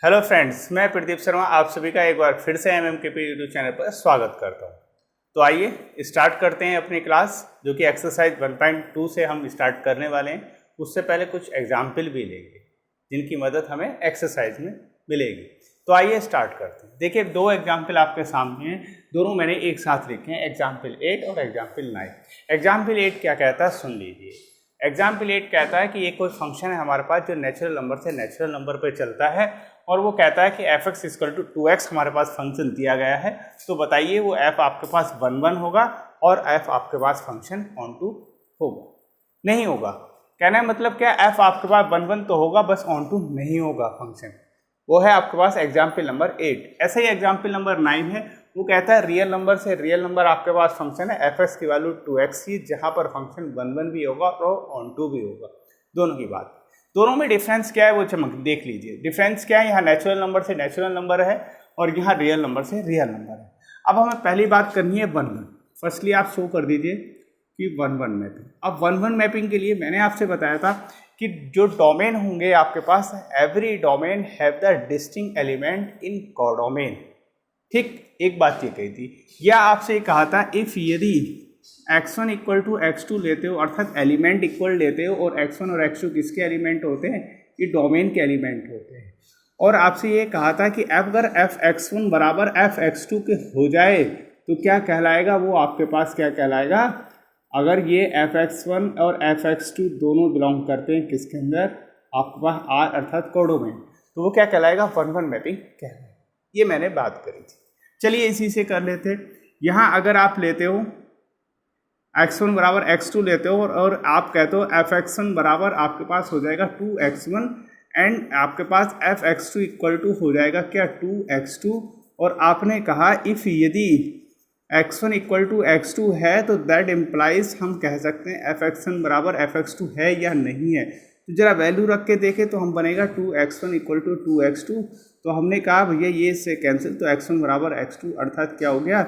Hello friends, मैं प्रदीप शर्मा आप सभी का एक बार फिर से MMKP यूट्यूब चैनल पर स्वागत करता हूं। तो आइए स्टार्ट करते हैं अपनी क्लास, जो कि एक्सरसाइज 1.2 से हम स्टार्ट करने वाले हैं। उससे पहले कुछ एग्जाम्पल भी लेंगे जिनकी मदद हमें एक्सरसाइज में मिलेगी। तो आइए स्टार्ट करते हैं। देखिए, दो एग्जाम्पल आपके सामने हैं, दोनों मैंने एक साथ लिखे हैं, एग्जाम्पल 8 और एग्जाम्पल 9। एग्जाम्पल 8 क्या कहता है सुन लीजिए। एग्जाम्पल 8 कहता है कि एक कोई फंक्शन है हमारे पास जो नेचुरल नंबर से नेचुरल नंबर पे चलता है, और वो कहता है कि f(x = 2x) हमारे पास फंक्शन दिया गया है। तो बताइए वो f आपके पास 1 होगा और f आपके पास फंक्शन ऑन टू होगा, नहीं होगा। कहने का मतलब क्या, f आपके पास 1 तो होगा, बस ऑन टू नहीं होगा फंक्शन। वो है आपके पास एग्जाम्पल नंबर 8। ऐसे ही एग्जाम्पल नंबर 9 है, वो कहता है रियल नंबर से रियल नंबर आपके पास फंक्शन है f(x) की वैल्यू 2x ही, जहाँ पर फंक्शन 1 भी होगा और ऑन टू भी होगा। दोनों की बात, दोनों में डिफरेंस क्या है वो चमक देख लीजिए। डिफरेंस क्या है, यहाँ नेचुरल नंबर से नेचुरल नंबर है और यहाँ रियल नंबर से रियल नंबर है। अब हमें पहली बात करनी है 1-1। फर्स्टली आप शो कर दीजिए कि 1-1 मैपिंग। अब 1-1 मैपिंग के लिए मैंने आपसे बताया था कि जो डोमेन होंगे आपके पास, every domain have the distinct element in codomain. ठीक, एक बात ये कही थी, या आपसे कहा था इफ यदि x1 = x2 लेते हो, अर्थात एलिमेंट इक्वल लेते हो, और x1 और x2 किसके एलिमेंट होते हैं, ये डोमेन के एलिमेंट होते हैं। और आपसे ये कहा था कि अगर f(x1) = f(x2) के हो जाए तो क्या कहलाएगा, वो आपके पास क्या कहलाएगा, अगर ये f(x1) और f(x2) दोनों बिलोंग करते हैं किसके अंदर, आपके पास R अर्थात कोडोमेन, तो वो क्या कहलाएगा, 1-1 मैपिंग कहलाएगा। ये मैंने बात करी थी। चलिए इसी से कर लेते। यहाँ अगर आप लेते हो x1 = x2 लेते हो और आप कहते हो f(x1) बराबर आपके पास हो जाएगा 2x1 एंड आपके पास f(x2) = हो जाएगा क्या, 2x2। और आपने कहा इफ यदि x1 = x2 है तो दैट इम्प्लाइज, हम कह सकते हैं f(x1) = f(x2) है या नहीं है। तो जरा वैल्यू रख के देखें तो हम बनेगा 2x1 = 2x2। तो हमने कहा भैया ये से कैंसिल, तो x1 = x2, अर्थात क्या हो गया,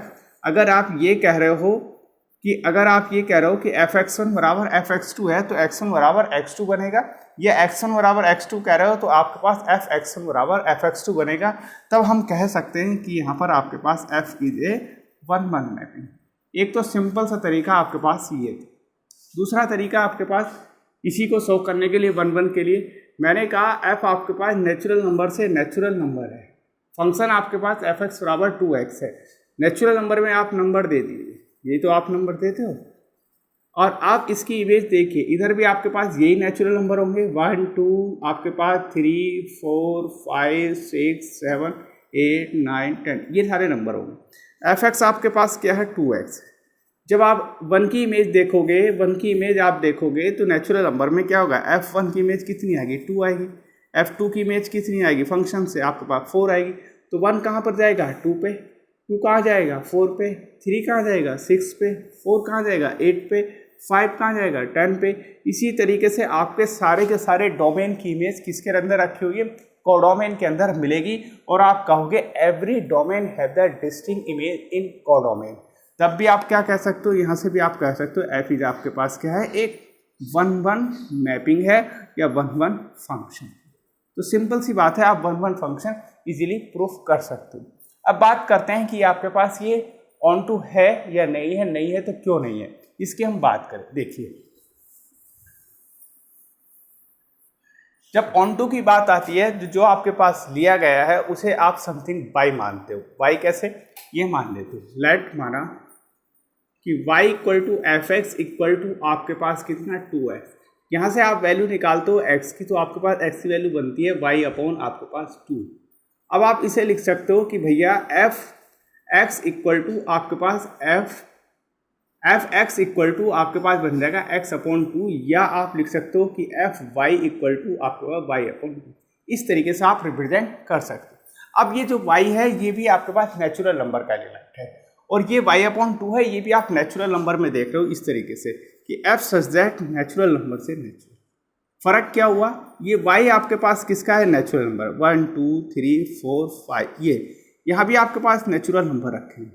अगर आप ये कह रहे हो कि f(x1) = f(x2) है तो x1 = x2 बनेगा, या x1 = x2 कह रहे हो तो आपके पास f(x1) = f(x2) बनेगा। तब हम कह सकते हैं कि यहाँ पर आपके पास f इज ए 1-1 मैपिंग। एक तो सिंपल सा तरीका आपके पास ये है। दूसरा तरीका आपके पास इसी को शो करने के लिए 1-1 के लिए मैंने कहा f आपके पास नेचुरल नंबर से नेचुरल नंबर है, फंक्शन आपके पास f(x) = 2x है। नेचुरल नंबर में आप नंबर दे दीजिए, ये तो आप नंबर देते हो, और आप इसकी इमेज देखिए, इधर भी आपके पास यही नेचुरल नंबर होंगे, 1 2 आपके पास 3 4 5 6 7 8 9 10, ये सारे नंबर होंगे। f(x) आपके पास क्या है, 2x। जब आप 1 की इमेज देखोगे, 1 की इमेज आप देखोगे तो नेचुरल नंबर में क्या होगा, f1 की इमेज कितनी आएगी, 2 आएगी। f2 की इमेज कितनी आएगी, फंक्शन से आपके पास 4 आएगी। तो 1 कहाँ पर जाएगा, 2 पे, 2 कहाँ जाएगा, 4 पे, 3 कहाँ जाएगा, 6 पे, 4 कहाँ जाएगा, 8 पे, 5 कहाँ जाएगा, 10 पे। इसी तरीके से आपके सारे के सारे डोमेन की इमेज किसके अंदर रखी हुई है, कोडोमेन के अंदर मिलेगी, और आप कहोगे every domain have the distinct image in codomain. तब भी आप क्या कह सकते हो, यहाँ से भी आप कह सकते हो f इज आपके पास क्या है, एक 1-1 मैपिंग है या 1-1 फंक्शन। तो सिंपल सी बात है, आप 1-1 फंक्शन इजीली प्रूफ कर सकते हो। अब बात करते हैं कि आपके पास ये ऑन टू है या नहीं है, नहीं है तो क्यों नहीं है, इसकी हम बात करें। देखिए, जब ऑन टू की बात आती है, जो आपके पास लिया गया है उसे आप समथिंग y मानते हो। y कैसे, ये मान लेते हो, लेट माना कि y = f(x) = आपके पास कितना, 2x। यहाँ से आप वैल्यू निकालते हो x की, तो आपके पास x की वैल्यू बनती है y अपॉन आपके पास 2। अब आप इसे लिख सकते हो कि भैया f(x) = आपके पास f(x) = आपके पास बन जाएगा x/2, या आप लिख सकते हो कि f(y) = आपके पास y/2। इस तरीके से आप रिप्रेजेंट कर सकते हो। अब ये जो y है ये भी आपके पास नेचुरल नंबर का एलिमेंट है, और ये y/2 है, ये भी आप नेचुरल नंबर में देख रहे हो इस तरीके से कि f such that natural number से नेचुरल। फर्क क्या हुआ, ये y आपके पास किसका है, नेचुरल नंबर, 1 2 3 4 5, ये यहाँ भी आपके पास नेचुरल नंबर रखे हैं।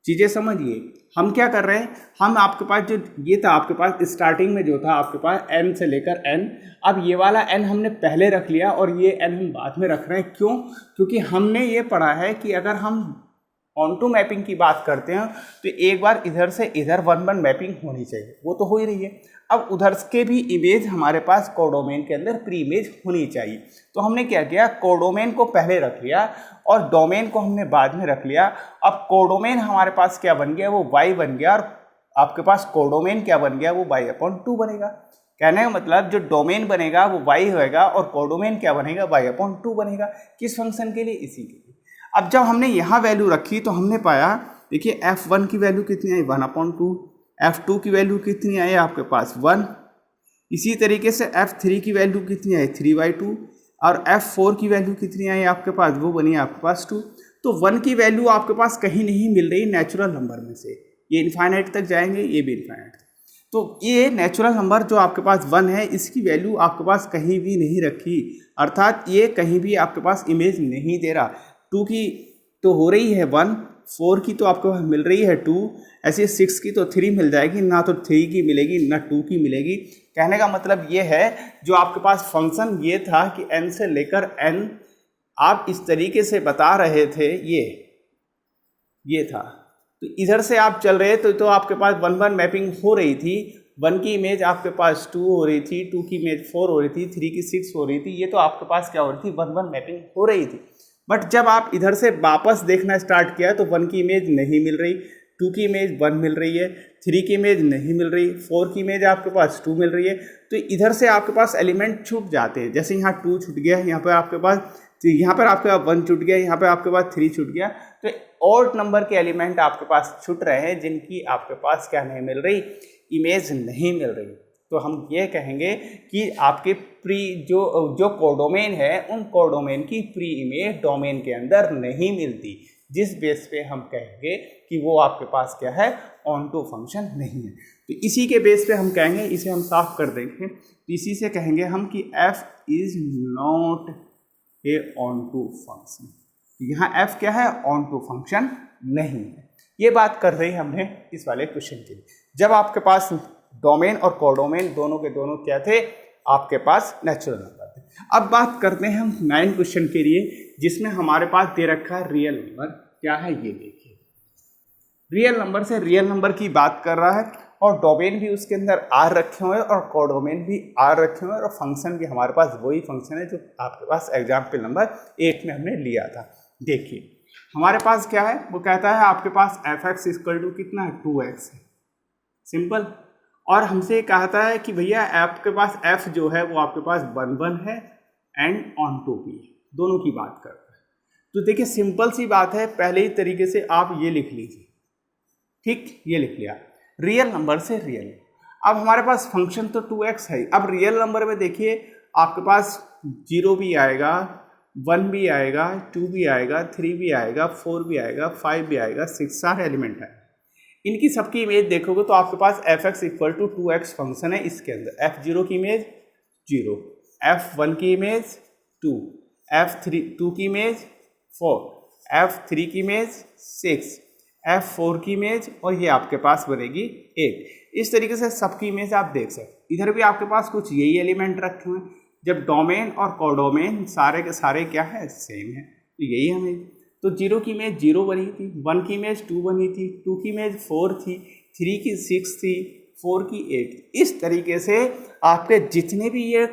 चीज़ें समझिए। हम क्या कर रहे हैं, हम आपके पास जो ये था, आपके पास स्टार्टिंग में जो था आपके पास n से लेकर n, अब ये वाला n हमने पहले रख लिया और ये n हम बाद में रख रहे हैं। क्यों? क्योंकि हमने ये पढ़ा है कि अगर हम ऑन टू मैपिंग की बात करते हैं तो एक बार इधर से इधर 1-1 मैपिंग होनी चाहिए, वो तो हो ही रही है। अब उधर के भी इमेज हमारे पास कोडोमेन के अंदर प्री इमेज होनी चाहिए। तो हमने क्या किया, कोडोमेन को पहले रख लिया और डोमेन को हमने बाद में रख लिया। अब कोडोमेन हमारे पास क्या बन गया, वो y बन गया, और आपके पास कोडोमेन क्या बन गया, वो y/2 बनेगा। कहने का मतलब जो डोमेन बनेगा वो y होएगा और कोडोमेन क्या बनेगा, y/2 बनेगा। किस फंक्शन के लिए, इसी के लिए। अब जब हमने यहाँ वैल्यू रखी तो हमने पाया, देखिए f1 की वैल्यू कितनी आई, 1/2, f2 की वैल्यू कितनी आई आपके पास 1, इसी तरीके से f3 की वैल्यू कितनी आई 3/2, और f4 की वैल्यू कितनी आई आपके पास, वो बनी आपके पास 2। तो 1 की वैल्यू आपके पास कहीं नहीं मिल रही नेचुरल नंबर में से, ये इनफाइनाइट तक जाएंगे, ये भी इनफाइनाइट। तो ये नेचुरल नंबर जो आपके पास 1 है, इसकी वैल्यू आपके पास कहीं भी नहीं रखी, अर्थात ये कहीं भी आपके पास इमेज नहीं दे रहा। 2 की तो हो रही है 1, 4 की तो आपको मिल रही है 2, ऐसे 6 की तो 3 मिल जाएगी, ना तो 3 की मिलेगी ना 2 की मिलेगी। कहने का मतलब ये है, जो आपके पास फंक्शन ये था कि n से लेकर n आप इस तरीके से बता रहे थे, ये था। तो इधर से आप चल रहे तो आपके पास 1-1 मैपिंग हो रही थी। 1 की इमेज आपके पास 2 हो रही थी, 2 की इमेज 4 हो रही थी, 3 की 6 हो रही थी। ये तो आपके पास क्या हो रही थी, 1-1 मैपिंग हो रही थी। बट जब आप इधर से वापस देखना स्टार्ट किया तो 1 की इमेज नहीं मिल रही, 2 की इमेज 1 मिल रही है, 3 की इमेज नहीं मिल रही, 4 की इमेज आपके पास 2 मिल रही है। तो इधर से आपके पास एलिमेंट छूट जाते हैं। जैसे यहाँ 2 छूट गया, यहाँ पर आपके पास 1 छूट गया, यहाँ पर आपके पास 3 छूट गया। तो ऑड नंबर के एलिमेंट आपके पास छूट रहे हैं, जिनकी आपके पास क्या नहीं मिल रही, इमेज नहीं मिल रही। तो हम ये कहेंगे कि आपके प्री जो कोडोमेन है, उन कोडोमेन की प्री इमेज डोमेन के अंदर नहीं मिलती, जिस बेस पे हम कहेंगे कि वो आपके पास क्या है, ऑन टू फंक्शन नहीं है। तो इसी के बेस पे हम कहेंगे, इसे हम साफ कर देंगे, तो इसी से कहेंगे हम कि f is not a onto function. यहाँ f क्या है, ऑन टू फंक्शन नहीं है। ये बात कर रही हमने इस वाले क्वेश्चन के लिए। जब आपके पास डोमेन और कोडोमेन दोनों के दोनों क्या थे, आपके पास नेचुरल नंबर थे। अब बात करते हैं हम 9 क्वेश्चन के लिए, जिसमें हमारे पास दे रखा है रियल नंबर। क्या है ये देखिए, रियल नंबर से रियल नंबर की बात कर रहा है, और डोमेन भी उसके अंदर आर रखे हुए हैं और कोडोमेन भी आर रखे हुए हैं, और फंक्शन भी हमारे पास वही फंक्शन है जो आपके पास एग्जाम्पल नंबर 8 में हमने लिया था। देखिए हमारे पास क्या है, वो कहता है आपके पास f(x) = कितना है, 2x है, सिंपल। और हमसे कहता है कि भैया आपके पास f जो है वो आपके पास 1-1 है एंड ऑन टू भी है, दोनों की बात करता है। तो देखिए सिंपल सी बात है, पहले ही तरीके से आप ये लिख लीजिए, ठीक, ये लिख लिया, रियल नंबर से रियल। अब हमारे पास फंक्शन तो 2x है। अब रियल नंबर में देखिए आपके पास 0 भी आएगा, 1 भी आएगा, 2 भी आएगा, 3 भी आएगा, 4 भी आएगा, 5 भी आएगा, 6 सारे एलिमेंट है। इनकी सबकी इमेज देखोगे तो आपके पास f(x) = 2x फंक्शन है। इसके अंदर f0 की इमेज 0, f1 की इमेज 2, f2 की इमेज 4, f3 की इमेज 6, f4 की इमेज, और ये आपके पास बनेगी 8। इस तरीके से सबकी इमेज आप देख सकते। इधर भी आपके पास कुछ यही एलिमेंट रखे हुए हैं। जब डोमेन और कोडोमेन सारे के सारे क्या है, सेम है, तो यही हमें। तो 0 की इमेज 0 बनी थी, 1 की इमेज 2 बनी थी, 2 की इमेज 4 थी, 3 की 6 थी, 4 की 8। इस तरीके से आपके जितने भी ये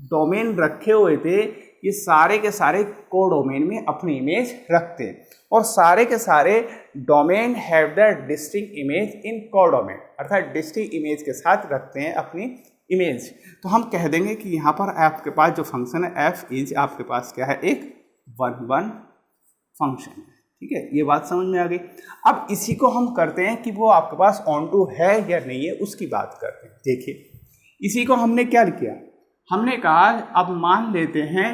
डोमेन रखे हुए थे, ये सारे के सारे कोडोमेन में अपनी इमेज रखते हैं, और सारे के सारे domain have the distinct image in codomain, अर्थात डिस्टिंक्ट इमेज के साथ रखते हैं अपनी इमेज। तो हम कह देंगे कि यहाँ पर आपके पास जो फंक्शन है f इज आपके पास क्या है, एक 1-1 फंक्शन है, ठीक है, ये बात समझ में आ गई। अब इसी को हम करते हैं कि वो आपके पास ऑन टू है या नहीं है, उसकी बात करते हैं। देखिए इसी को हमने क्या किया, हमने कहा अब मान लेते हैं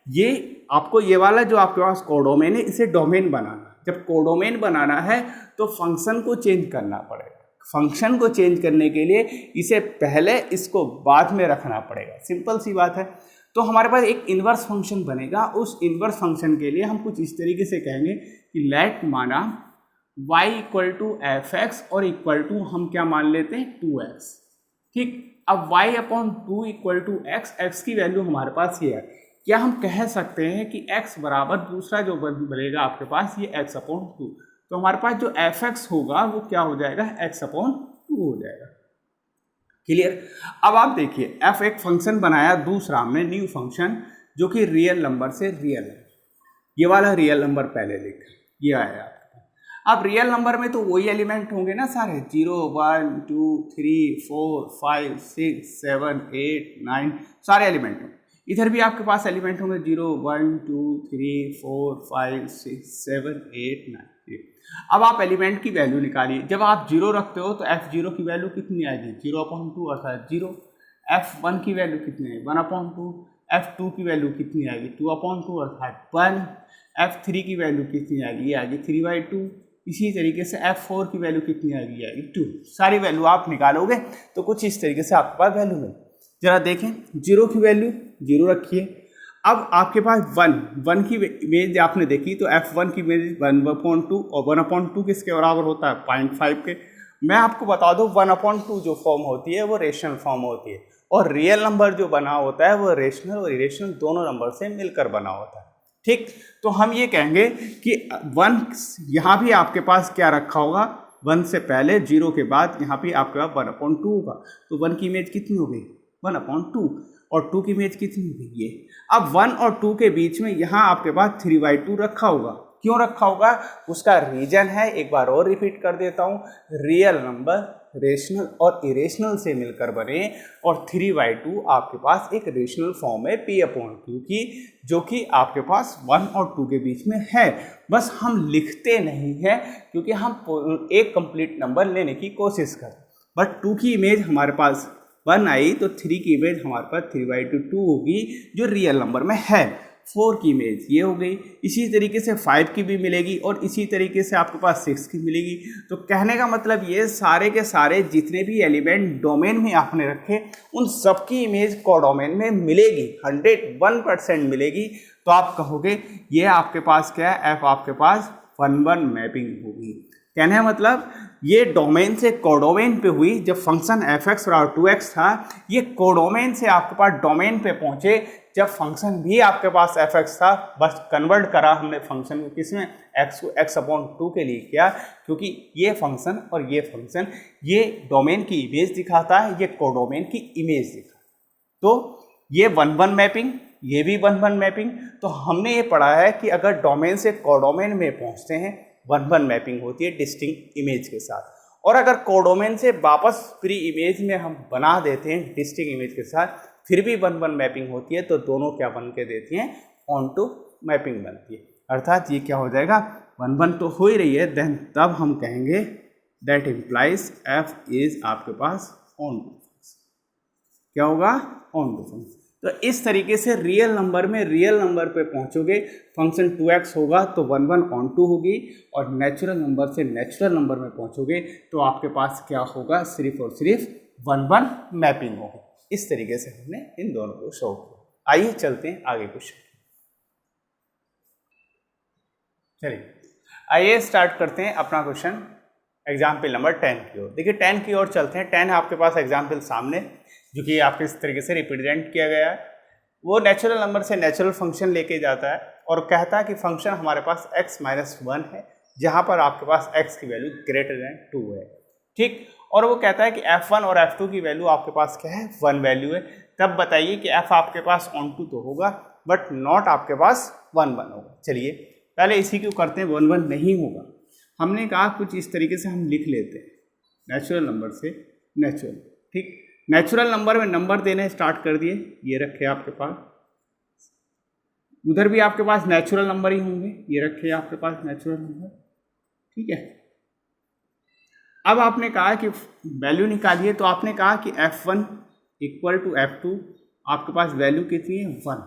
ये आपको ये वाला जो आपके पास कोडोमेन है, इसे डोमेन बनाना। जब कोडोमेन बनाना है तो फंक्शन को चेंज करना पड़ेगा। फंक्शन को चेंज करने के लिए इसे पहले, इसको बाद में रखना पड़ेगा, सिंपल सी बात है। तो हमारे पास एक इन्वर्स फंक्शन बनेगा। उस इन्वर्स फंक्शन के लिए हम कुछ इस तरीके से कहेंगे कि लेट माना y equal to F x और इक्वल टू हम क्या मान लेते हैं 2x। ठीक, अब y upon 2 equal to x की वैल्यू हमारे पास ये है। क्या हम कह सकते हैं कि x बराबर दूसरा जो बनेगा आपके पास ये x अपॉन 2, तो हमारे पास जो एफ एक्स होगा वो क्या हो जाएगा x अपॉन 2 हो जाएगा। क्लियर। अब आप देखिए f एक फंक्शन बनाया दूसरा हमने न्यू फंक्शन जो कि रियल नंबर से रियल है। ये वाला रियल नंबर पहले लिखा, ये आया आपके पास। अब रियल नंबर में तो वही एलिमेंट होंगे ना सारे, 0 1 2 3 4 5 6 7 8 9 सारे एलिमेंट होंगे। इधर भी आपके पास एलिमेंट होंगे 0 1 2 3 4 5 6 7 8 9। अब आप एलिमेंट की वैल्यू निकालिए। जब आप 0 रखते हो तो f0 की वैल्यू कितनी आएगी 0/2 अर्थात 0। f1 की वैल्यू कितनी है 1/2। f2 की वैल्यू कितनी आएगी 2/2 अर्थात 1। f3 की वैल्यू कितनी आएगी, ये आएगी 3/2। इसी तरीके से f4 की वैल्यू कितनी आएगी, आएगी 2। सारी वैल्यू आप निकालोगे तो कुछ इस तरीके से आपके पास वैल्यू मिलेगी। जरा देखें 0 की वैल्यू 0 रखिए। अब आपके पास 1 की इमेज आपने देखी तो f1 की इमेज 1/2 और 1/2 किसके बराबर होता है 0.5 के। मैं आपको बता दूं 1/2 जो फॉर्म होती है वो रेशनल फॉर्म होती है और रियल नंबर जो बना होता है वो रेशनल और इरेशनल दोनों नंबर से मिलकर बना होता है। ठीक, तो हम ये कहेंगे कि 1 यहाँ भी आपके पास क्या रखा होगा 1 से पहले 0 के बाद यहाँ पे आपके पास 1/2 होगा, तो 1 की इमेज कितनी हो गई 1/2 और 2 की इमेज कितनी हो गई ये। अब 1 और 2 के बीच में यहाँ आपके पास 3/2 रखा होगा। क्यों रखा होगा उसका रीजन है, एक बार और रिपीट कर देता हूँ, रियल नंबर रेशनल और इरेशनल से मिलकर बने और 3/2 आपके पास एक रेशनल फॉर्म है p/2 की, जो कि आपके पास 1 और 2 के बीच में है। बस हम लिखते नहीं है क्योंकि हम एक कंप्लीट नंबर लेने की कोशिश करें। बट 2 की इमेज हमारे पास 1 आई तो 3 की इमेज हमारे पास 3/2 होगी जो रियल नंबर में है। 4 की इमेज ये हो गई, इसी तरीके से 5 की भी मिलेगी और इसी तरीके से आपके पास 6 की मिलेगी। तो कहने का मतलब ये सारे के सारे जितने भी एलिमेंट डोमेन में आपने रखे उन सबकी इमेज कोडोमेन में मिलेगी, 101% मिलेगी। तो आप कहोगे ये आपके पास क्या है, f आपके पास 1-1 मैपिंग होगी। कहने का मतलब ये डोमेन से कोडोमेन पे हुई। जब फंक्शन f(x) और 2x था ये कोडोमेन से आपके पास डोमेन पे पहुंचे। जब फंक्शन भी आपके पास f(x) था बस कन्वर्ट करा हमने फंक्शन को किसमें x को x/2 के लिए किया, क्योंकि ये फंक्शन और ये फंक्शन ये डोमेन की इमेज दिखाता है, ये कोडोमेन की इमेज दिखाता है। तो ये 1-1 मैपिंग, ये भी 1-1 मैपिंग। तो हमने ये पढ़ा है कि अगर डोमेन से कोडोमेन में पहुंचते हैं 1-1 मैपिंग होती है डिस्टिंक्ट इमेज के साथ, और अगर कोडोमेन से वापस प्री इमेज में हम बना देते हैं डिस्टिंक्ट इमेज के साथ फिर भी 1-1 मैपिंग होती है, तो दोनों क्या बन के देती हैं ऑन टू मैपिंग बनती है। अर्थात ये क्या हो जाएगा 1-1 तो हो ही रही है, देन तब हम कहेंगे दैट इम्प्लाइज f इज आपके पास ऑन टू फंक्शन। क्या होगा ऑन टू फंक्शन। तो इस तरीके से रियल नंबर में रियल नंबर पे पहुंचोगे, फंक्शन 2x होगा तो 1-1 ऑन टू होगी, और नेचुरल नंबर से नेचुरल नंबर में पहुंचोगे तो आपके पास क्या होगा सिर्फ और सिर्फ 1-1 मैपिंग होगी। इस तरीके से हमने इन दोनों को शो किया। आइए चलते हैं आगे क्वेश्चन। चलिए आइए स्टार्ट करते हैं अपना क्वेश्चन एग्जाम्पल नंबर 10 की ओर। देखिए 10 की ओर चलते हैं। 10 आपके पास एग्जाम्पल सामने जो कि आपके इस तरीके से रिप्रेजेंट किया गया है। वो नेचुरल नंबर से नेचुरल फंक्शन लेके जाता है और कहता है कि फंक्शन हमारे पास x-1 है जहाँ पर आपके पास x की वैल्यू ग्रेटर देन 2 है। ठीक, और वो कहता है कि f1 और f2 की वैल्यू आपके पास क्या है 1 वैल्यू है। तब बताइए कि f आपके पास ऑन टू तो होगा बट नॉट आपके पास 1-1 होगा। चलिए पहले इसी को करते हैं, 1-1 नहीं होगा। हमने कहा कुछ इस तरीके से हम लिख लेते हैं नेचुरल नंबर से नेचुरल। ठीक, नेचुरल नंबर में नंबर देने स्टार्ट कर दिए, ये रखे आपके पास, उधर भी आपके पास नेचुरल नंबर ही होंगे, ये रखे आपके पास नेचुरल नंबर। ठीक है, अब आपने कहा कि वैल्यू निकालिए, तो आपने कहा कि f1 इक्वल टू f2 आपके पास वैल्यू कितनी है 1,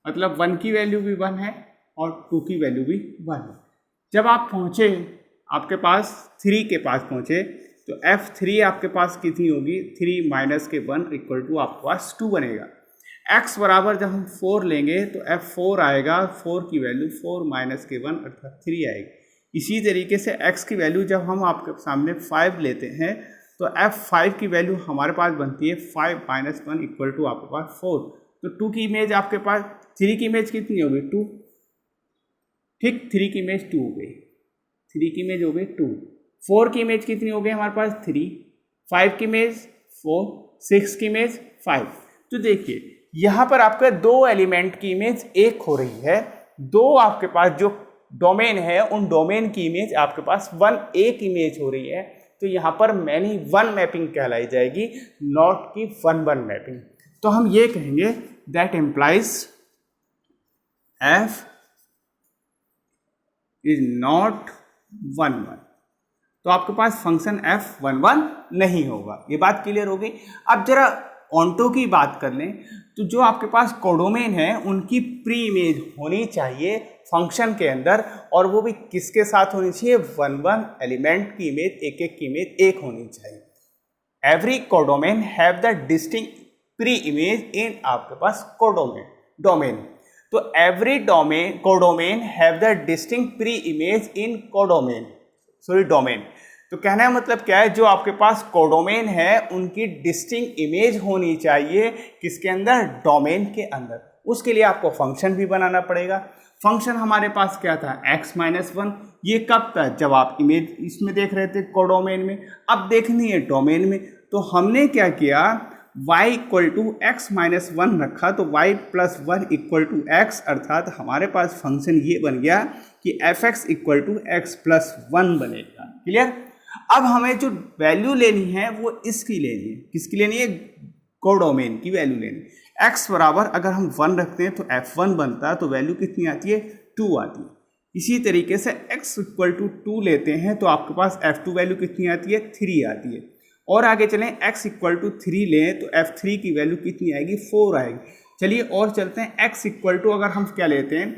मतलब 1 की वैल्यू भी 1 है और 2 की वैल्यू भी 1 है। जब आप पहुँचे आपके पास 3 के पास पहुँचे तो f3 आपके पास कितनी होगी 3 माइनस के 1 इक्वल टू आपके पास 2 बनेगा। x बराबर जब हम 4 लेंगे तो f4 आएगा, 4 की वैल्यू 4 माइनस के 1 अर्थात 3 आएगी। इसी तरीके से x की वैल्यू जब हम आपके सामने 5 लेते हैं तो f5 की वैल्यू हमारे पास बनती है 5 - 1 इक्वल टू आपके पास 4। तो 2 की इमेज आपके पास, 3 की इमेज कितनी हो गई 2, ठीक, 3 की इमेज 2 हो गई, 3 की इमेज हो गई 2, 4 की इमेज कितनी हो गई हमारे पास 3, 5 की इमेज 4, 6 की इमेज 5। तो देखिए यहाँ पर आपका दो एलिमेंट की इमेज एक हो रही है, दो आपके पास जो डोमेन है उन डोमेन की इमेज आपके पास एक इमेज हो रही है। तो यहाँ पर मैनी वन मैपिंग कहलाई जाएगी, नॉट की वन मैपिंग। तो हम ये कहेंगे that employees F is not 1 1। तो आपके पास फंक्शन f11 नहीं होगा। ये बात क्लियर हो गई। अब जरा ऑन्टो की बात कर लें तो जो आपके पास कोडोमेन है उनकी प्री इमेज होनी चाहिए फंक्शन के अंदर, और वो भी किसके साथ होनी चाहिए, 1 एलिमेंट की इमेज, एक की इमेज एक होनी चाहिए। Every codomain have the distinct pre image in आपके पास डोमेन। तो every codomain have the distinct pre image in domain. तो कहने का मतलब क्या है, जो आपके पास कोडोमेन है उनकी डिस्टिंक्ट इमेज होनी चाहिए किसके अंदर, डोमेन के अंदर। उसके लिए आपको फंक्शन भी बनाना पड़ेगा। फंक्शन हमारे पास क्या था, x - 1। ये कब था, जब आप इमेज इसमें देख रहे थे कोडोमेन में, अब देखनी है डोमेन में। तो हमने क्या किया, y = x - 1 रखा, तो y + 1 = x, अर्थात हमारे पास फंक्शन ये बन गया कि fx = x + 1 बनेगा। क्लियर। अब हमें जो वैल्यू लेनी है वो इसकी लेनी है, किसकी लेनी है, कोडोमेन की वैल्यू लेनी है। x बराबर अगर हम 1 रखते हैं तो f1 बनता है, तो वैल्यू कितनी आती है, 2 आती है। इसी तरीके से x = 2 लेते हैं तो आपके पास f2 वैल्यू कितनी आती है, 3 आती है। और आगे चलें, x = 3 लें तो f3 की वैल्यू कितनी आएगी, 4 आएगी। चलिए और चलते हैं, x = अगर हम क्या लेते हैं,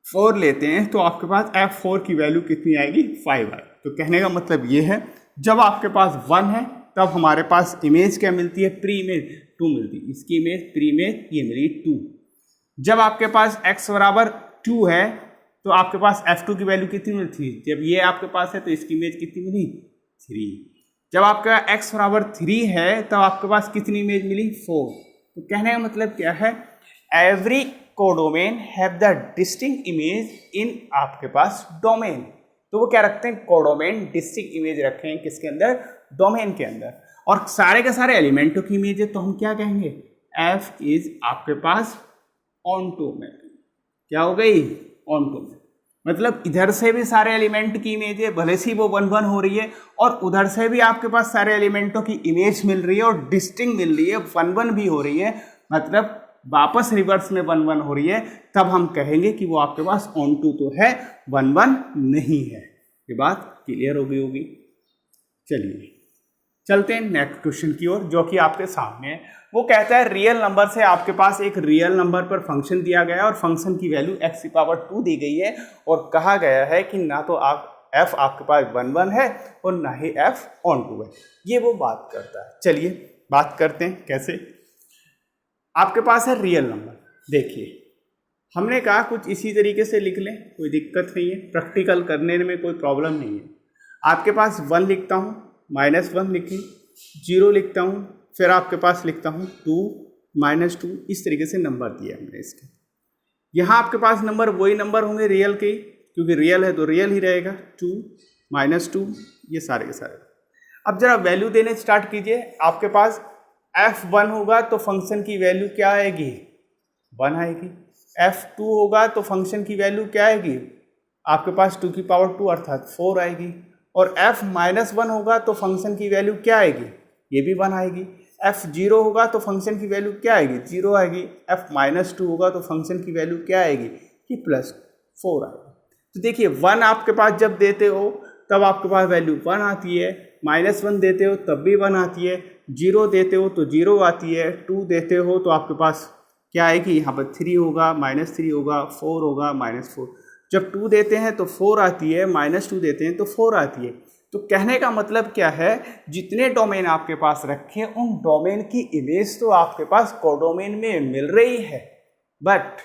4 लेते हैं तो आपके पास f4 की वैल्यू कितनी आएगी, 5 आएगी। तो कहने का मतलब ये है, जब आपके पास 1 है तब हमारे पास इमेज क्या मिलती है, प्री इमेज 2 मिलती है। इसकी इमेज प्री इमेज ये मिली 2। जब आपके पास x = 2 है तो आपके पास f2 की वैल्यू कितनी मिलती है, जब ये आपके पास है तो इसकी इमेज कितनी मिली, 3। जब आपका x = 3 है तब आपके पास कितनी इमेज मिली, 4। तो कहने का मतलब क्या है, every codomain have the distinct image in आपके पास डोमेन। तो वो क्या रखते हैं, कोडोमेन डिस्टिंक्ट इमेज रखे हैं किसके अंदर, डोमेन के अंदर। और सारे के सारे एलिमेंटों की इमेज है तो हम क्या कहेंगे, f इज आपके पास ऑनटो मैपिंग। क्या हो गई, ऑनटो मैपिंग। मतलब इधर से भी सारे एलिमेंट की इमेज है, भले से वो 1 1 हो रही है, और उधर से भी आपके पास सारे एलिमेंटों की इमेज मिल रही है और डिस्टिंक्ट मिल रही है, 1 1 भी हो रही है, मतलब वापस रिवर्स में 1 1 हो रही है। तब हम कहेंगे कि वो आपके पास ऑनटू तो है, 1 1 नहीं है। ये बात क्लियर हो गई होगी। चलिए चलते हैं नेक्स्ट क्वेश्चन की ओर, जो कि आपके सामने है। वो कहता है रियल नंबर से आपके पास एक रियल नंबर पर फंक्शन दिया गया है और फंक्शन की वैल्यू x⁻² दी गई है, और कहा गया है कि ना तो f आपके पास 1 1 है और ना ही f ऑनटू है। ये वो बात करता है। चलिए बात करते हैं कैसे। आपके पास है रियल नंबर। देखिए हमने कहा कुछ इसी तरीके से लिख लें, कोई दिक्कत नहीं है, प्रैक्टिकल करने में कोई प्रॉब्लम नहीं है। आपके पास 1 लिखता हूँ, -1 लिखी, 0 लिखता हूँ, फिर आपके पास लिखता हूँ 2, -2, इस तरीके से नंबर दिए हमने इसके। यहाँ आपके पास नंबर वही नंबर होंगे रियल के, क्योंकि रियल है तो रियल ही रहेगा, 2, -2, ये सारे के सारे। अब जरा वैल्यू देने स्टार्ट कीजिए। आपके पास f1 होगा तो फंक्शन की वैल्यू क्या आएगी, 1 आएगी। f2 होगा तो फंक्शन की वैल्यू क्या आएगी, आपके पास 2⁻² अर्थात 4 आएगी। और f-1 होगा तो फंक्शन की वैल्यू क्या आएगी, ये भी 1 आएगी। f0 होगा तो फंक्शन की वैल्यू क्या आएगी, 0 आएगी। f-2 होगा तो फंक्शन की वैल्यू क्या आएगी, कि +4 आएगी। तो देखिए 1 आपके पास जब देते हो तब आपके पास वैल्यू 1 आती है, -1 देते हो तब भी 1 आती है, 0 देते हो तो 0 आती है, 2 देते हो तो आपके पास क्या आएगी, यहाँ पर 3 होगा, -3 होगा, 4 होगा, -4। जब 2 देते हैं तो 4 आती है, -2 देते हैं तो 4 आती है। तो कहने का मतलब क्या है, जितने डोमेन आपके पास रखे उन डोमेन की इमेज तो आपके पास कोडोमेन में मिल रही है, बट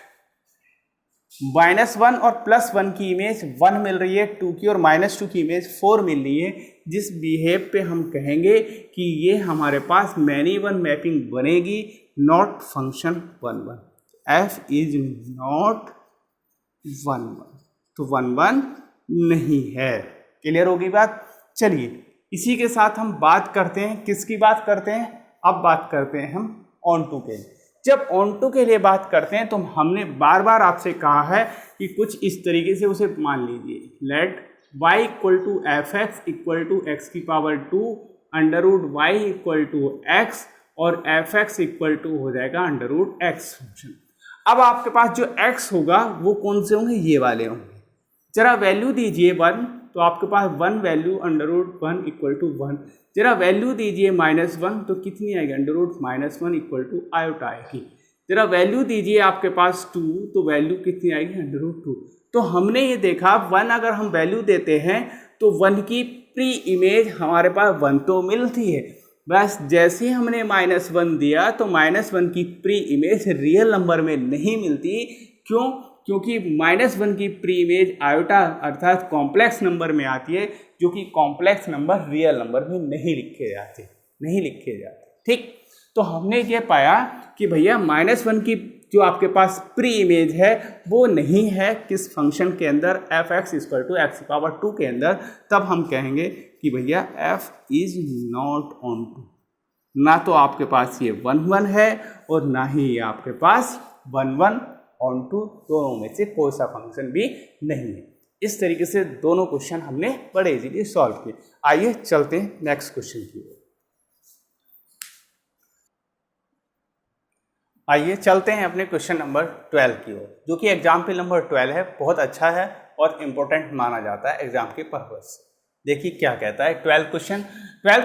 -1 और +1 की इमेज 1 मिल रही है 2 की, और -2 की इमेज 4 मिल रही है, जिस बिहेव पे हम कहेंगे कि ये हमारे पास मैनी वन मैपिंग बनेगी, not function 1 1। f is not 1 1, तो 1 1 नहीं है। क्लियर होगी बात। चलिए इसी के साथ हम बात करते हैं, किसकी बात करते हैं, अब बात करते हैं हम ऑनटू के। जब ऑनटू के लिए बात करते हैं तो हमने बार बार आपसे कहा है कि कुछ इस तरीके से उसे मान लीजिए, let y equal to F x equal to x की power 2 under root y equal to x, और एफ एक्स इक्वल टू हो जाएगा अंडर रूट एक्स फंक्शन। अब आपके पास जो x होगा वो कौन से होंगे, ये वाले होंगे। जरा वैल्यू दीजिए 1, तो आपके पास 1 value under root 1 equal to 1। जरा वैल्यू दीजिए -1, तो कितनी आएगी, under root -1 equal to iota आएगी। जरा वैल्यू दीजिए आपके पास 2, तो वैल्यू कितनी आएगी, अंडर रूट 2। तो हमने ये देखा 1 अगर हम वैल्यू देते हैं तो 1 की प्री इमेज हमारे पास 1 तो मिलती है, बस जैसे हमने -1 दिया तो -1 की प्री इमेज रियल नंबर में नहीं मिलती। क्यों? क्योंकि -1 की प्री इमेज आयोटा अर्थात कॉम्प्लेक्स नंबर में आती है, जो कि कॉम्प्लेक्स नंबर रियल नंबर में नहीं लिखे जाते। ठीक, तो हमने ये पाया कि भैया -1 की जो आपके पास प्री इमेज है वो नहीं है किस फंक्शन के अंदर, f x equal to x power 2 के अंदर। तब हम कहेंगे कि भैया f is not onto, ना तो आपके पास ये 1 1 है और ना ही ये आपके पास 1 1 ऑन टू, दोनों में से कोई सा फंक्शन भी नहीं है। इस तरीके से दोनों क्वेश्चन हमने बड़े इजीली सॉल्व किए। आइए चलते हैं नेक्स्ट क्वेश्चन की ओर। आइए चलते हैं अपने क्वेश्चन नंबर 12 की ओर, जो कि एग्जाम्पल नंबर 12 है, बहुत अच्छा है और इम्पोर्टेंट माना जाता है एग्जाम के पर्पज से। देखिए क्या कहता है 12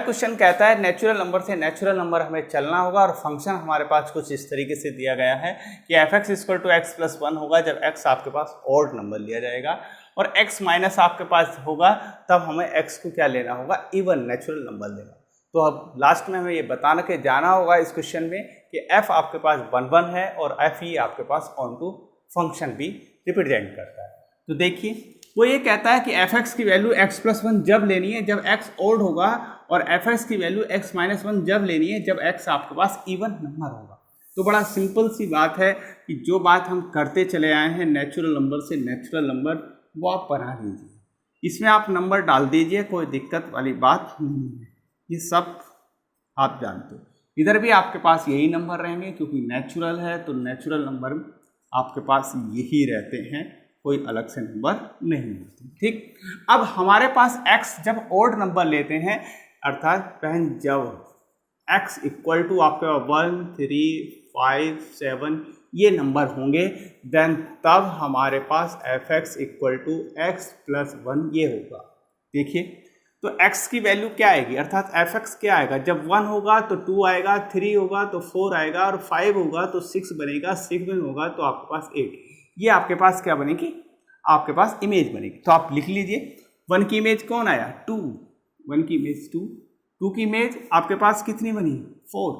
क्वेश्चन कहता है नेचुरल नंबर से नेचुरल नंबर हमें चलना होगा, और फंक्शन हमारे पास कुछ इस तरीके से दिया गया है कि f x equal to x plus 1 होगा जब x आपके पास ऑड नंबर लिया जाएगा, और x माइनस आपके पास होगा तब हमें x को क्या लेना होगा, इवन नेचुरल नंबर लेना। तो अब लास्ट में हमें ये बताना के जाना होगा इस क्वेश्चन में कि f आपके पास 1 1 है और f ही आपके पास ऑन टू फंक्शन भी रिप्रेजेंट करता है। तो देखिए वो ये कहता है कि एफ एक्स की वैल्यू x प्लस 1 जब लेनी है जब x ओड होगा, और एफ एक्स की वैल्यू x माइनस 1 जब लेनी है जब x आपके पास इवन नंबर होगा। तो बड़ा सिंपल सी बात है कि जो बात हम करते चले आए हैं नेचुरल नंबर से नेचुरल नंबर, वो आप बना लीजिए, इसमें आप नंबर डाल दीजिए, कोई दिक्कत वाली बात नहीं है, ये सब आप जानते हो। इधर भी आपके पास यही नंबर रहेंगे क्योंकि नेचुरल है, तो नेचुरल नंबर आपके पास यही रहते हैं, कोई अलग से नंबर नहीं होते। ठीक, अब हमारे पास x जब ओड नंबर लेते हैं, अर्थात बहन जब x इक्वल टू आपके 1 3 5 7 ये नंबर होंगे, देन तब हमारे पास F x equal to x plus 1 ये होगा। देखिए तो x की वैल्यू क्या आएगी, अर्थात एफ एक्स क्या आएगा, जब 1 होगा तो 2 आएगा, 3 होगा तो 4 आएगा, और 5 होगा तो 6 बनेगा, 7 होगा तो आपके पास 8। ये आपके पास क्या बनेगी, आपके पास इमेज बनेगी। तो आप लिख लीजिए 1 की इमेज कौन आया, 2, 1 की इमेज 2, 2 की इमेज आपके पास कितनी बनी, 4,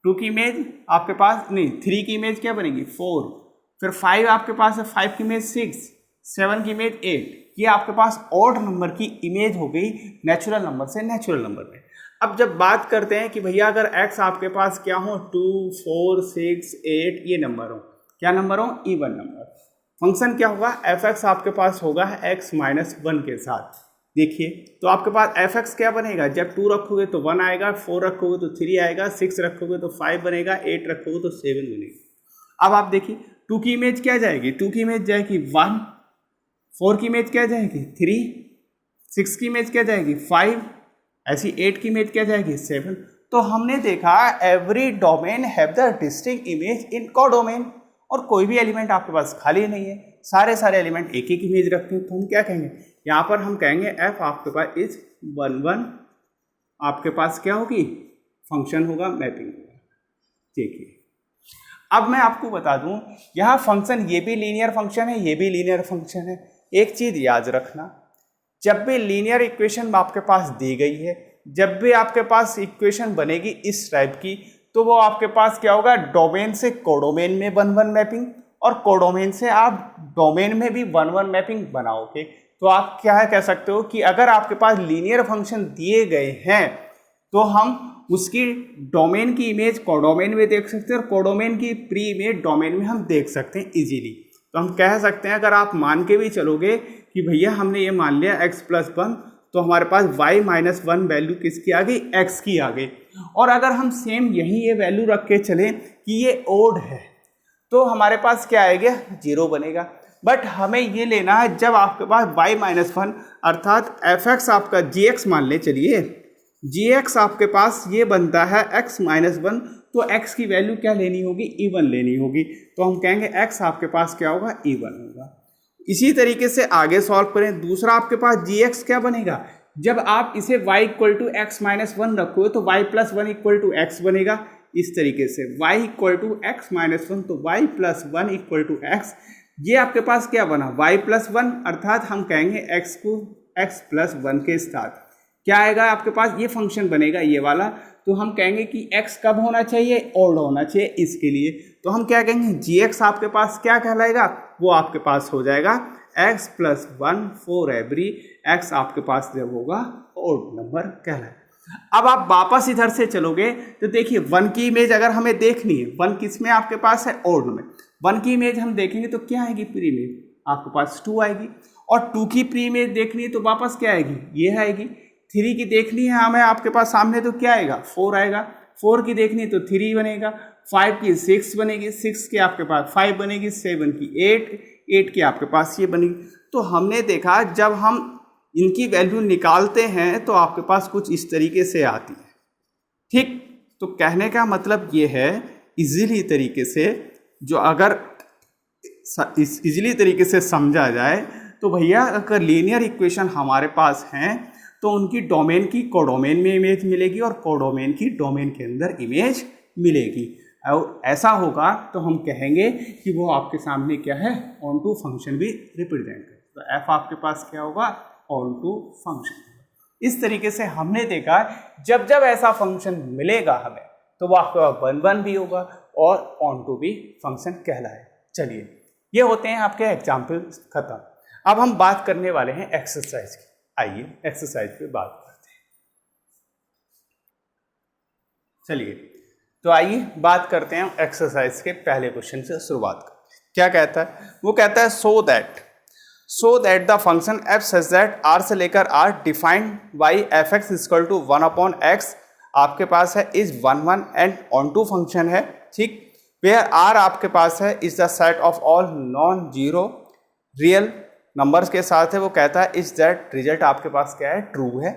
2 की इमेज आपके पास नहीं, 3 की इमेज क्या बनेगी 4, फिर 5 आपके पास है, 5 की इमेज 6, 7 की इमेज 8। ये आपके पास ऑड नंबर की इमेज हो गई नेचुरल नंबर से नेचुरल नंबर में। अब जब बात करते हैं कि भैया अगर x आपके पास क्या हो, 2 4 6 8 ये नंबर हो, क्या नंबर हो, इवन नंबर, फंक्शन क्या होगा, एफ एक्स आपके पास होगा x माइनस 1 के साथ। देखिए तो आपके पास एफ एक्स क्या बनेगा, जब 2 रखोगे तो 1 आएगा, 4 रखोगे तो 3 आएगा, 6 रखोगे तो 5 बनेगा, 8 रखोगे तो 7 बनेगा। अब आप देखिए 2 की इमेज क्या जाएगी, 2 की इमेज जाएगी 1, 4 की इमेज क्या जाएगी 3, 6 की इमेज क्या जाएगी 5, ऐसी 8 की इमेज क्या जाएगी 7। तो हमने देखा every domain have the distinct image in codomain, और कोई भी एलिमेंट आपके पास खाली नहीं है, सारे एलिमेंट एक एक इमेज रखते हैं। तो हम क्या कहेंगे, यहाँ पर हम कहेंगे एफ आपके पास इज 1 1, आपके पास क्या होगी, फंक्शन होगा, मैपिंग होगा। देखिए अब मैं आपको बता दूं, यह फंक्शन ये भी लीनियर फंक्शन है, ये भी लीनियर फंक्शन है। एक चीज याद रखना, जब भी लीनियर इक्वेशन आपके पास दी गई है, जब भी आपके पास इक्वेशन बनेगी इस टाइप की, तो वो आपके पास क्या होगा, डोमेन से कोडोमेन में 1 1 मैपिंग, और कोडोमेन से आप डोमेन में भी 1-1 मैपिंग बनाओगे। तो आप क्या कह सकते हो कि अगर आपके पास लीनियर फंक्शन दिए गए हैं तो हम उसकी डोमेन की इमेज कोडोमेन में देख सकते हैं और कोडोमेन की प्री इमेज डोमेन में हम देख सकते हैं इजीली। तो हम कह सकते हैं अगर आप मान के भी चलोगे कि भैया हमने ये मान लिया x+1, तो हमारे पास y-1 वैल्यू किसकी आ गई, x की आ गई। और अगर हम सेम यही ये वैल्यू रख के चलें कि ये ओड है तो हमारे पास क्या आएगा, 0 बनेगा। बट हमें ये लेना है जब आपके पास y-1 अर्थात fx आपका gx मान ले, चलिए gx आपके पास ये बनता है x-1, तो x की वैल्यू क्या लेनी होगी, इवन लेनी होगी। तो हम कहेंगे x आपके पास क्या होगा, इवन होगा। इसी तरीके से आगे सॉल्व करें, दूसरा आपके पास gx क्या बनेगा, जब आप इसे y = x-1 रखोगे तो y+1 = x बनेगा। इस तरीके से y = x-1 तो y+1 = x, ये आपके पास क्या बना, y+1 अर्थात हम कहेंगे x को x+1 के साथ क्या आएगा आपके पास, ये फंक्शन बनेगा ये वाला। तो हम कहेंगे कि x कब होना चाहिए, ओड होना चाहिए इसके लिए। तो हम क्या कहेंगे, gx आपके पास क्या कहलाएगा, वो आपके पास हो जाएगा x+1 फॉर एवरी x आपके पास जब होगा ओड नंबर कहलाएगा। अब आप वापस इधर से चलोगे तो देखिए 1 की इमेज अगर हमें देखनी है, 1 किस में आपके पास है, ओड में। 1 की इमेज हम देखेंगे तो क्या आएगी, प्री इमेज आपके पास 2 आएगी। और 2 की प्री इमेज देखनी है तो वापस क्या आएगी, ये आएगी। 3 की देखनी है हमें आपके पास सामने तो क्या आएगा, 4 आएगा। 4 की देखनी है तो 3 बनेगा। 5 की 6 बनेगी, 6 की आपके पास 5 बनेगी, 7 की 8 की आपके पास ये बनेगी। तो हमने देखा जब हम इनकी वैल्यू निकालते हैं तो आपके पास कुछ इस तरीके से आती है, ठीक। तो कहने का मतलब ये है इजीली तरीके से, जो अगर इजीली तरीके से समझा जाए तो भैया अगर लीनियर इक्वेशन हमारे पास हैं तो उनकी डोमेन की कोडोमेन में इमेज मिलेगी और कोडोमेन की डोमेन के अंदर इमेज मिलेगी। और ऐसा होगा तो हम कहेंगे कि वो आपके सामने क्या है, ऑन टू फंक्शन भी रिप्रेजेंट करे। तो f आपके पास क्या होगा, ऑन टू फंक्शन। इस तरीके से हमने देखा जब जब ऐसा फंक्शन मिलेगा हमें तो वो आपके पास 1-1 भी होगा और ऑन टू भी फंक्शन कहलाए। चलिए ये होते हैं आपके एग्जाम्पल खत्म। अब हम बात करने वाले हैं एक्सरसाइज की। आइए एक्सरसाइज पे बात करते हैं। चलिए तो आइए बात करते हैं एक्सरसाइज के पहले क्वेश्चन से शुरुआत करते हैं। क्या कहता है, वो कहता है so that the function f such that r से लेकर r defined by fx = 1/x आपके पास है is 1-1 and onto function है, ठीक। वेयर r आपके पास है is the set of all non zero real numbers के साथ है। वो कहता है इज दैट रिजल्ट आपके पास क्या है, ट्रू है।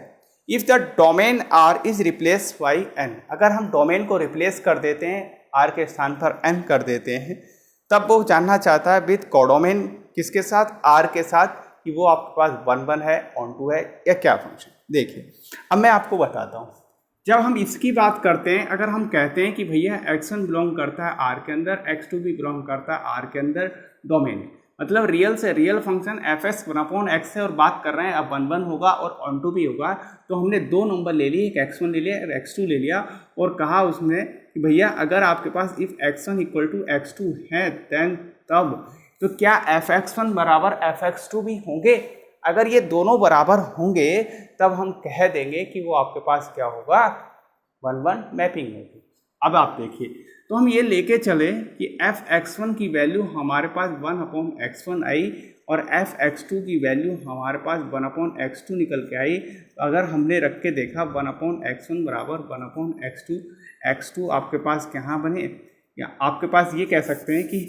If the domain R is replace by N, अगर हम डोमेन को रिप्लेस कर देते हैं, आर के स्थान पर एन कर देते हैं, तब वो जानना चाहता है विद कोडोमेन किसके साथ, आर के साथ, कि वो आपके पास 1-1 है, ऑन टू है या क्या फंक्शन। देखिए अब मैं आपको बताता हूँ, जब हम इसकी बात करते हैं, अगर हम कहते हैं कि भैया x1 बिलोंग करता है आर के अंदर, x2 भी बिलोंग करता है आर के अंदर, डोमेन मतलब रियल से रियल फंक्शन fx/x है और बात कर रहे हैं अब 1-1 होगा और ऑन टू भी होगा। तो हमने 2 नंबर ले लिए, एक x1 ले लिया और x2 ले लिया और कहा उसमें कि भैया अगर आपके पास इफ x1 = x2 है देन तब तो क्या fx1 = fx2 भी होंगे। अगर ये दोनों बराबर होंगे तब हम कह देंगे कि वो आपके पास क्या होगा, 1-1 मैपिंग होगी। अब आप देखिए तो हम ये लेके चले कि fx1 की वैल्यू हमारे पास 1/x1 आई और fx2 की वैल्यू हमारे पास 1/x2 निकल के आई। अगर हमने रख के देखा 1/x1 = 1/x2, x2 आपके पास कहाँ बने, या आपके पास ये कह सकते हैं कि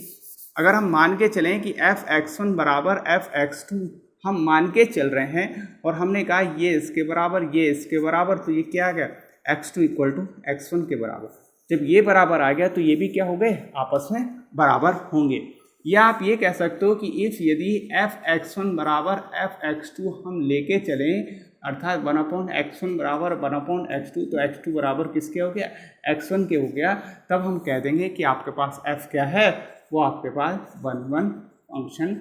अगर हम मान के चलें कि fx1 = fx2, हम मान के चल रहे हैं और हमने कहा ये इसके बराबर, ये इसके बराबर, तो ये क्या आ गया, x2 = x1 के बराबर। जब ये बराबर आ गया तो ये भी क्या हो गए, आपस में बराबर होंगे। या आप ये कह सकते हो कि इफ यदि fx1 = fx2 हम लेके चलें, अर्थात 1/x1 = 1/x2, तो x2 बराबर किसके हो गया, x1 के हो गया, तब हम कह देंगे कि आपके पास f क्या है, वो आपके पास 1-1 फंक्शन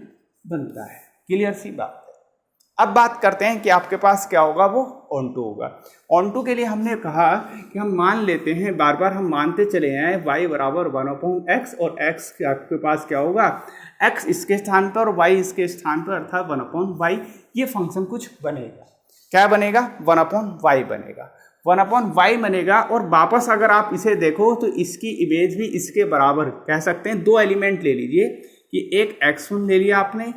बनता है। क्लियर सी बात है। अब बात करते हैं कि आपके पास क्या होगा, वो ऑन टू होगा। ऑन टू के लिए हमने कहा कि हम मान लेते हैं, बार बार हम मानते चले आए y बराबर 1/x और x के आपके पास क्या होगा, x इसके स्थान पर और y इसके स्थान पर, अर्थात 1/y। ये फंक्शन कुछ बनेगा, क्या बनेगा, 1/y बनेगा, 1/y बनेगा। और वापस अगर आप इसे देखो तो इसकी इमेज भी इसके बराबर कह सकते हैं। दो एलिमेंट ले लीजिए कि एक x1 ले लिया आपने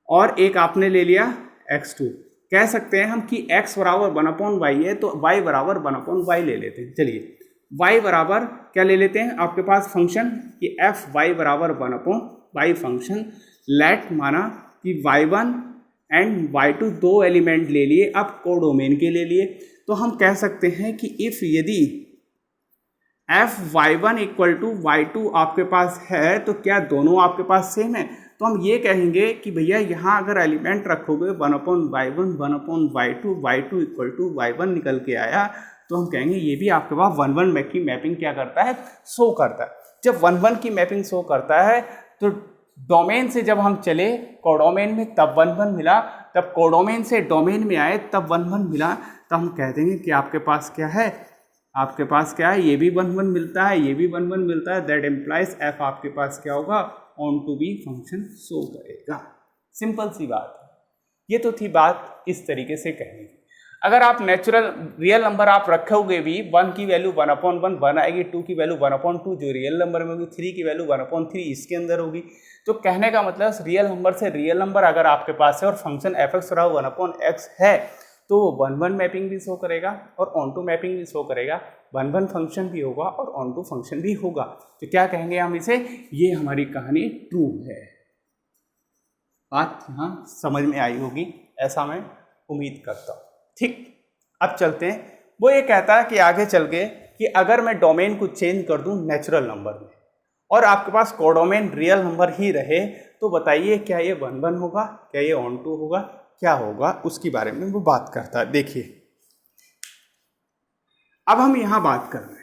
और एक आपने ले लिया x2। कह सकते हैं हम कि x बराबर 1/y है तो y बराबर 1/y ले लेते हैं। चलिए y बराबर क्या ले लेते हैं, आपके पास फंक्शन कि f(y) बराबर 1/y फंक्शन। लेट माना कि y1 एंड y2 दो एलिमेंट ले लिए, अब कोडोमेन के ले लिए। तो हम कह सकते हैं कि इफ यदि f(y1) = y2 आपके पास है तो क्या दोनों आपके पास सेम है, तो हम ये कहेंगे कि भैया यहाँ अगर एलिमेंट रखोगे 1/y1 1/y2 y2 = y1 निकल के आया, तो हम कहेंगे ये भी आपके पास 1/1 की मैपिंग क्या करता है, शो करता है। जब 1/1 की मैपिंग शो करता है तो डोमेन से जब हम चले कोडोमेन में तब 1/1 मिला, तब कोडोमेन से डोमेन में आए तब 1/1 मिला, तो हम कह देंगे कि आपके पास क्या है, आपके पास क्या है, ये भी 1/1 मिलता है, ये भी 1/1 मिलता है। दैट इम्प्लाइज f आपके पास क्या होगा, onto be function show करेगा। सिंपल सी बात है। ये तो थी बात इस तरीके से कहने की। अगर आप नेचुरल रियल नंबर आप रखोगे भी, 1 की वैल्यू 1/1 आएगी, 2 की वैल्यू 1/2 जो रियल नंबर में होगी, 3 की वैल्यू 1/3 इसके अंदर होगी। तो कहने का मतलब रियल नंबर से रियल नंबर अगर आपके पास है और फंक्शन f(x) 1/x है तो वो 1/1 मैपिंग भी शो करेगा और ऑन टू मैपिंग भी शो करेगा, 1/1 फंक्शन भी होगा और ऑन टू फंक्शन भी होगा। तो क्या कहेंगे हम इसे, ये हमारी कहानी ट्रू है। बात यहाँ समझ में आई होगी, ऐसा मैं उम्मीद करता हूँ। ठीक, अब चलते हैं। वो ये कहता है कि आगे चल के कि अगर मैं डोमेन को चेंज कर दूं नेचुरल नंबर में और आपके पास कोडोमेन रियल नंबर ही रहे, तो बताइए क्या ये 1/1 होगा, क्या ये ऑन टू होगा, क्या होगा, उसके बारे में वो बात करता है। देखिए अब हम यहां बात कर रहे हैं,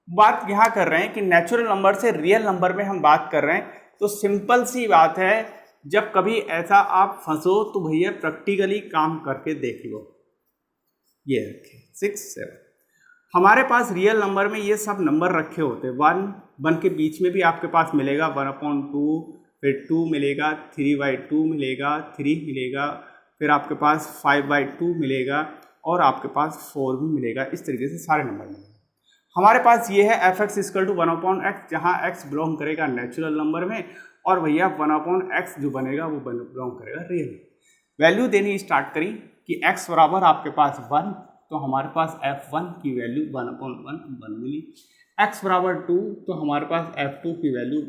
बात यहां कर रहे हैं कि नेचुरल नंबर से रियल नंबर में हम बात कर रहे हैं। तो सिंपल सी बात है, जब कभी ऐसा आप फंसो तो भैया प्रैक्टिकली काम करके देख लो। ये रखे 6 7, हमारे पास रियल नंबर में ये सब नंबर रखे होते हैं। 1 के बीच में भी आपके पास मिलेगा 1/2, फिर 2 मिलेगा, 3/2 मिलेगा, 3 मिलेगा, फिर आपके पास 5/2 मिलेगा और आपके पास 4 भी मिलेगा। इस तरीके से सारे नंबर मिलेंगे। हमारे पास ये है f(x) = 1/x, जहाँ x बिलोंग करेगा नेचुरल नंबर में और भैया 1/x जो बनेगा वो बिलोंग करेगा रियल। वैल्यू देनी स्टार्ट करी कि x बराबर आपके पास 1, तो हमारे पास f1 की वैल्यू 1/1 मिली। x बराबर 2 तो हमारे पास f2 की वैल्यू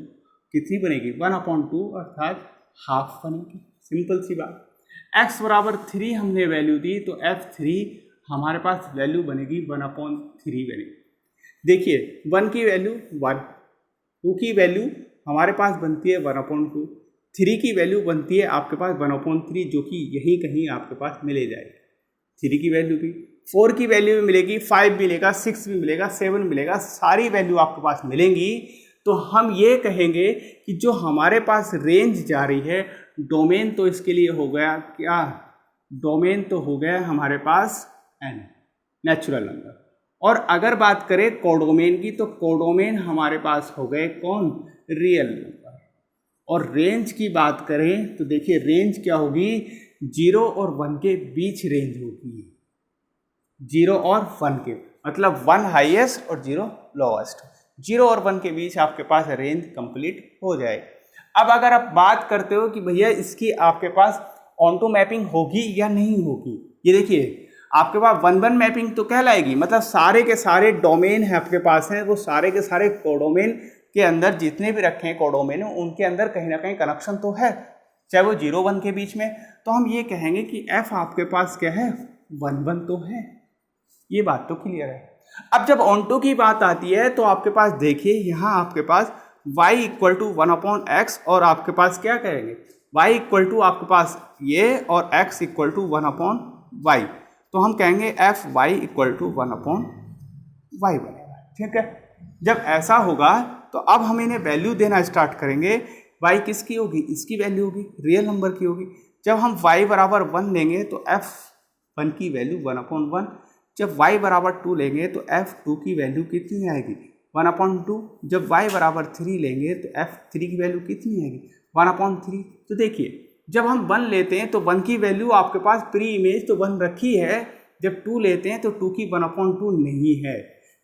कितनी बनेगी, 1/2 अर्थात हाफ बनेगी। सिंपल सी बात। x बराबर 3 हमने वैल्यू दी तो f3 हमारे पास वैल्यू बनेगी 1/3 बनेगी। देखिए 1 की वैल्यू 1, 2 की वैल्यू हमारे पास बनती है 1/2, 3 की वैल्यू बनती है आपके पास 1/3 जो कि यहीं कहीं आपके पास मिले जाएगी। 3 की वैल्यू भी, 4 की वैल्यू भी मिलेगी, 5 मिलेगा, 6 भी मिलेगा, 7 मिलेगा, सारी वैल्यू आपके पास मिलेंगी। तो हम ये कहेंगे कि जो हमारे पास रेंज जा रही है, डोमेन तो इसके लिए हो गया क्या, डोमेन तो हो गया हमारे पास n नेचुरल नंबर। और अगर बात करें कोडोमेन की तो कोडोमेन हमारे पास हो गए कौन, रियल नंबर। और रेंज की बात करें तो देखिए रेंज क्या होगी, 0 और 1 के बीच रेंज होगी। 0 और 1 के मतलब 1 हाईएस्ट और 0 लोएस्ट, 0 और 1 के बीच आपके पास रेंज कंप्लीट हो जाएगी। अब अगर आप बात करते हो कि भैया इसकी आपके पास ऑन टू मैपिंग होगी या नहीं होगी, ये देखिए आपके पास 1/1 मैपिंग तो कहलाएगी, मतलब सारे के सारे डोमेन है आपके पास हैं, वो सारे के सारे कोडोमेन के अंदर जितने भी रखे हैं कोडोमेन उनके अंदर कहीं ना कहीं कनेक्शन तो है, चाहे वो 0-1 के बीच में। तो हम ये कहेंगे कि f आपके पास क्या है, 1/1 तो है। ये बात तो क्लियर है। अब जब ऑन टू की बात आती है तो आपके पास देखिए यहाँ आपके पास y = 1/x और आपके पास क्या कहेंगे, y = आपके पास ये और x = 1/y, तो हम कहेंगे f(y) = 1/y बनेगा। ठीक है, जब ऐसा होगा तो अब हम इन्हें वैल्यू देना स्टार्ट करेंगे y किसकी होगी, इसकी वैल्यू होगी, रियल नंबर की होगी। जब हम y बराबर 1 लेंगे तो f1 की वैल्यू 1/1, जब y बराबर 2 लेंगे तो f2 की वैल्यू कितनी आएगी, 1/2। जब y बराबर 3 लेंगे तो f3 की वैल्यू कितनी आएगी, 1/3। तो देखिए जब हम 1 लेते हैं तो 1 की वैल्यू आपके पास प्री इमेज तो 1 रखी है, जब 2 लेते हैं तो 2 की 1/2 नहीं है,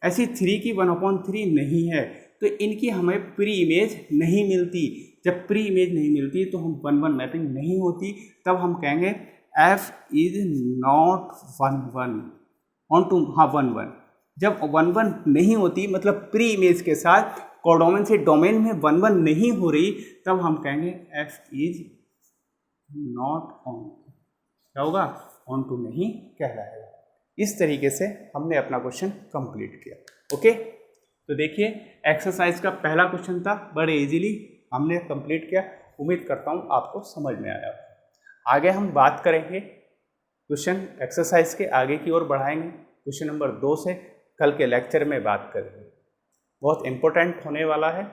ऐसी 3 की 1/3 नहीं है, तो इनकी हमें प्री इमेज नहीं मिलती। जब प्री इमेज नहीं मिलती तो हम 1-1 मैपिंग नहीं होती, तब हम कहेंगे f is not 1-1 onto, हाँ 1-1। जब 1-1 नहीं होती मतलब प्री इमेज के साथ कोडोमेन से डोमेन में 1-1 नहीं हो रही, तब हम कहेंगे f इज नॉट ऑन, क्या होगा, ऑन टू नहीं कहलाएगा। इस तरीके से हमने अपना क्वेश्चन कंप्लीट किया। ओके, तो देखिए एक्सरसाइज का पहला क्वेश्चन था, बड़े इजीली हमने कंप्लीट किया। उम्मीद करता हूँ आपको समझ में आया। आगे हम बात करेंगे क्वेश्चन एक्सरसाइज के आगे की ओर बढ़ाएंगे, क्वेश्चन नंबर 2 से कल के लेक्चर में बात करेंगे। बहुत इंपॉर्टेंट होने वाला है,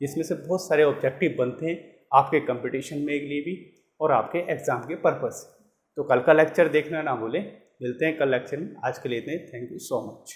जिसमें से बहुत सारे ऑब्जेक्टिव बनते हैं आपके कंपटीशन में के लिए भी और आपके एग्जाम के पर्पज से। तो कल का लेक्चर देखना ना भूलें। मिलते हैं कल लेक्चर में, आज के लिए इतने। Thank you so much.